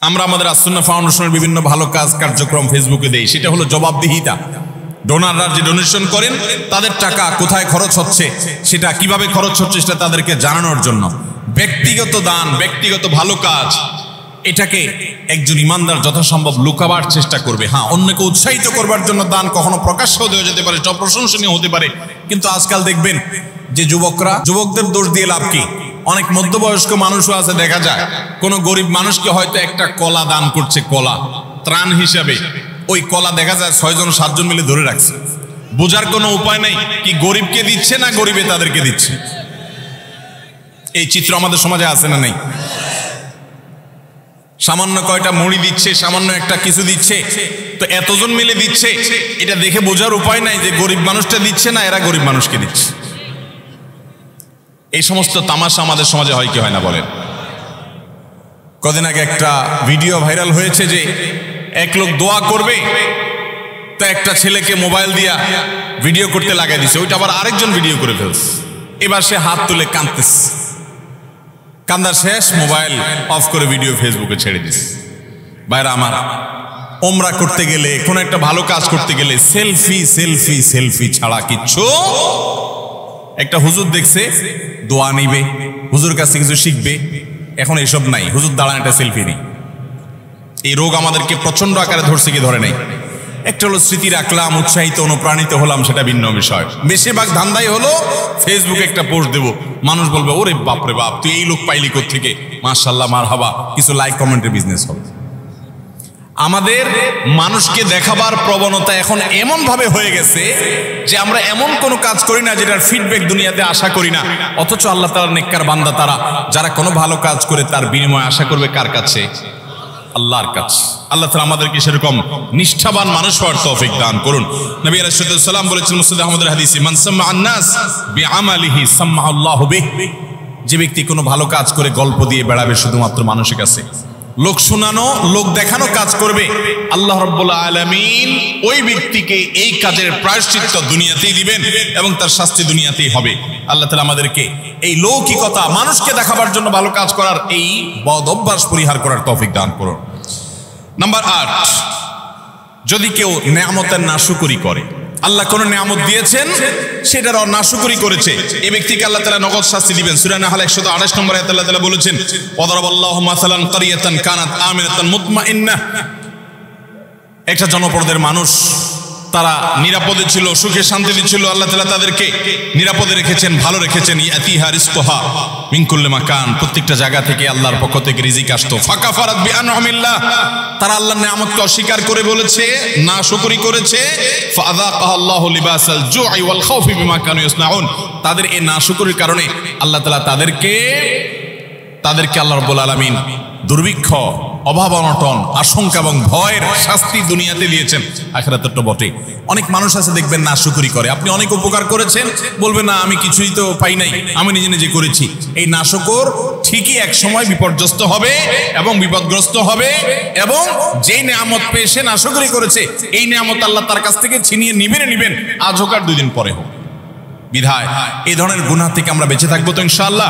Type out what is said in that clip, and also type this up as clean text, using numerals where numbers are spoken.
আমরা আমাদের আসুন্নাহ ফাউন্ডেশনের বিভিন্ন ভালো কাজ কার্যক্রম ফেসবুকে দেই, সেটা হলো জবাবদিহিতা। ডোনাররা যে ডোনেশন করেন তাদের টাকা কোথায় খরচ হচ্ছে, সেটা কিভাবে খরচ হচ্ছে, সেটা তাদেরকে জানানোর জন্য। ব্যক্তিগত দান, ব্যক্তিগত ভালো কাজ, এটাকে একজন ইমানদার যথাসম্ভব লুকাবার চেষ্টা করবে। হ্যাঁ, অন্যকে উৎসাহিত করবার জন্য দান কখনো প্রকাশ্যও দেওয়া যেতে পারে, প্রশংসনীয় হতে পারে। কিন্তু আজকাল দেখবেন যে যুবকদের দোষ দিয়ে লাভ কি? অনেক মধ্যবয়স্ক মানুষও আছে, দেখা যায় কোনো গরিব মানুষকে হয়তো একটা কলা দান করছে, কলা ত্রাণ হিসাবে। ওই কলা দেখা যায় 6 জন 7 জন মিলে ধরে রাখছে। বোঝার কোনো উপায় নেই কি গরিবকে দিচ্ছে না গরিবে তাদেরকে দিচ্ছে। এই চিত্র আমাদের সমাজে আছে না নেই? সামান্য কয়টা মুড়ি দিচ্ছে, সামান্য একটা কিছু দিচ্ছে, তো এতজন মিলে দিচ্ছে, এটা দেখে বোঝার উপায় নাই যে গরিব মানুষটা দিচ্ছে না এরা গরিব মানুষকে দিচ্ছে। এই সমস্ত তামাশা আমাদের সমাজে হয় কি হয় না বলেন? কদিন আগে একটা ভিডিও ভাইরাল হয়েছে যে এক লোক দোয়া করবে, তো একটা ছেলেকে মোবাইল দিয়া ভিডিও করতে লাগাই দিছে, ওইটা আবার আরেকজন ভিডিও করে ফেলছে। এবার সে হাত তুলে কাঁদতেছে, কান্দার শেষ মোবাইল অফ করে ভিডিও ফেসবুকে ছেড়ে দিছে। ভাইরা আমার, ওমরা করতে গেলে, কোন একটা ভালো কাজ করতে গেলে সেলফি সেলফি সেলফি ছাড়া কিচ্ছু। একটা হুজুর দেখছে দোয়া নিবে, হুজুর কাছে কিছু শিখবে, এখন এসব নাই। হুজুর দাঁড়ান একটা সেলফি নেই। এই রোগ আমাদেরকে প্রচন্ড আকারে ধরছে কি ধরে নাই? একটা হলো স্মৃতি রাখলাম, উৎসাহিত অনুপ্রাণিত হলাম, সেটা ভিন্ন বিষয়। বেশিরভাগ ধান্দাই হলো ফেসবুকে একটা পোস্ট দেবো, মানুষ বলবে ওরে বাপরে বাপ তুই এই লোক পাইলি কোত্থেকে, মাশাআল্লাহ মারহাবা, কিছু লাইক কমেন্টের বিজনেস হবে। আমাদের মানুষকে দেখাবার প্রবণতা এখন এমন ভাবে হয়ে গেছে যে আমরা এমন কোনো কাজ করি না যেটার ফিডব্যাক দুনিয়াতে আশা করি না, অথচ আল্লাহ তাআলার নেককার বান্দা তারা যারা কোনো ভালো কাজ করে তার বিনিময় আশা করবে কার কাছে? আল্লাহর কাছে। আল্লাহ তাআলা আমাদেরকে সেরকম নিষ্ঠাবান মানুষ হওয়ার তৌফিক দান করুন। নবী রাসূলুল্লাহ সাল্লাল্লাহু আলাইহি ওয়াসাল্লাম বলেছেন মুসনাদ আহমদের হাদিসে, মান সাম্মা আন-নাস বিআমালিহি সাম্মা আল্লাহু বিহি। যে ব্যক্তি কোনো ভালো কাজ করে গল্প দিয়ে বেড়াবে শুধুমাত্র মানুষের কাছে, লোক শোনানো, লোক দেখানো কাজ করবে, আল্লাহ রাব্বুল আলামিন ওই ব্যক্তিকে এই কাজের প্রায়শ্চিত্ত দুনিয়াতেই দিবেন এবং তার শাস্তি দুনিয়াতেই হবে। আল্লাহ তাআলা আমাদেরকে এই লৌকিকতা, মানুষকে দেখাবার জন্য ভালো কাজ করার এই বদ অভ্যাস পরিহার করার তৌফিক দান করুন। নাম্বার 8, যদি কেউ নেয়ামতের নাশুকরি করে, আল্লাহ কোন নিয়ামত দিয়েছেন সেটার নাশুকরি করেছে, এই ব্যক্তিকে আল্লাহ তাআলা নগদ শাস্তি দিবেন। সূরা নাহল 128 নম্বর আয়াতে আল্লাহ তাআলা বলেছেন, ওয়াদারাবাল্লাহু মাসালান কারিয়াতান কানাত আমিনাতান মুতমাইন্নাহ। একটা জনপদের মানুষ, তারা নিরাপদে ছিল, সুখে শান্তিতে ছিল, আল্লাহ তাআলা তাদেরকে নিরাপদে রেখেছেন, ভালো রেখেছেন। ইয়াতিহা রিজকুহা মিন কুল্লি মাকান, প্রত্যেকটা জায়গা থেকে আল্লাহর পক্ষ থেকে রিজিক আসতো। ফাকাফারাত বিআনআমিল্লাহ, তারা আল্লাহর নিয়ামতকে অস্বীকার করে বলেছে, নাশুকরি করেছে। ফাযাকাহা আল্লাহু লিবাসাল জুই ওয়াল খাউফি বিমা কানু ইয়াসনাউন, তাদের এই নাশুকরির কারণে আল্লাহ তাআলা তাদেরকে আল্লাহ রাব্বুল আলামিন দুর্ভিক্ষ, অভাব অনটন, আশঙ্কা এবং ভয়ের শাস্তি দুনিয়াতে দিয়েছেন, আখিরাতে তো বটে। অনেক মানুষ আছে দেখবেন নাশুকরি করে, আপনি অনেক উপকার করেছেন, বলবেন না আমি কিছুই তো পাই নাই, আমি নিজে নিজে করেছি। এই নাশুকর ঠিকই এক সময় বিপর্যস্ত হবে এবং বিপদগ্রস্ত হবে, এবং যেই নিয়ামত পেয়ে সে নাশুকরি করেছে এই নিয়ামত আল্লাহ তার কাছ থেকে ছিনিয়ে নিবেন, আজ হোক আর 2 দিন পরে হোক। বিধায় এই ধরনের গুনাহ থেকে আমরা বেঁচে থাকবো তো ইনশাআল্লাহ।